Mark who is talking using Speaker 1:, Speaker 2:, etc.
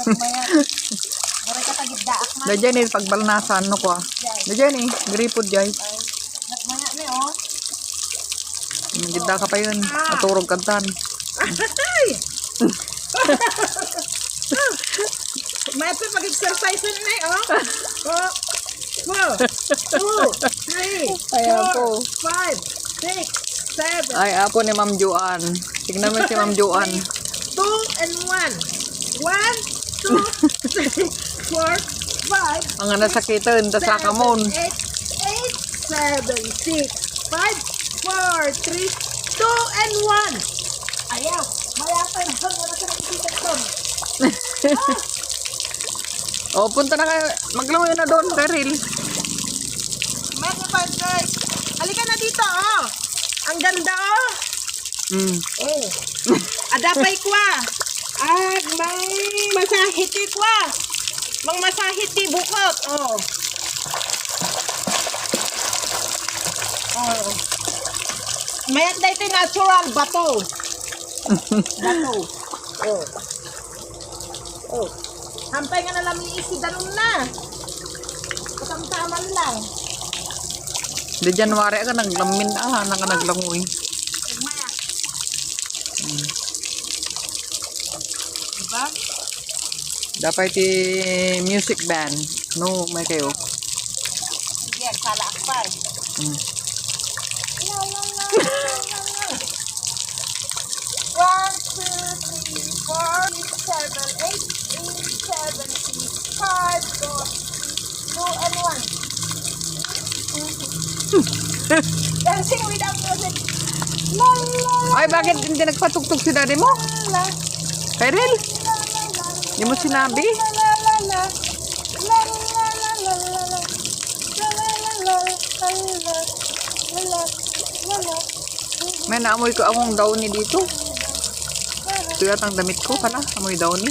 Speaker 1: Nagmaya. Bari ka tagiddaak man.
Speaker 2: Dadyan eh, pagbalnasan, no ko ah. Dadyan eh, gripod jay.
Speaker 1: Nagmaya ni oh.
Speaker 2: Nagidda ka pa yun. Maturog kantan.
Speaker 1: Ay! May pa pag-exercise na eh, oh. 4, 2, 3,
Speaker 2: Ayan po.
Speaker 1: 5, 6, 7,
Speaker 2: Ay, apo ni Ma'am Juan. Tignan mo si Ma'am Juan.
Speaker 1: 2, and 1. 1, 2, 3, 4, 5.
Speaker 2: Ang nasakitan, tas lakamon.
Speaker 1: 8, 7, 6, 5, 4, 3, 2, and 1. Ayaw. Mayapay na. Wala ka nakikita doon.
Speaker 2: O, punta na kayo. Maglamoy na doon, Peril.
Speaker 1: Meron pa, guys. Halika na dito, oh. Ang ganda, oh. Oh. Adapay kwa. At mang masahiti kwa. Mang masahiti bukot, oh. Oh. Mayat na ito natural bato. Bato. Oh. Oh. Hampay nga na lang iisi danon na. Katamtaman lang.
Speaker 2: Di January ka naglamin naka naglangoy.
Speaker 1: Maya. Diba?
Speaker 2: Dapat music band. No, may kayo.
Speaker 1: Sige, sala akpay. La la la la la la. 1, 2, 3, 4, 6, 7, 8, 8, 7, 6, 5, 4, 2, and 1. Dancing without music. La la la
Speaker 2: Ay, bakit hindi nagpatugtog si daddy mo?
Speaker 1: la
Speaker 2: Peril?
Speaker 1: la la la.
Speaker 2: Hindi mo sinabi? May naamoy ko akong downy dito. Ito yata ang damit ko pala. Amoy downy.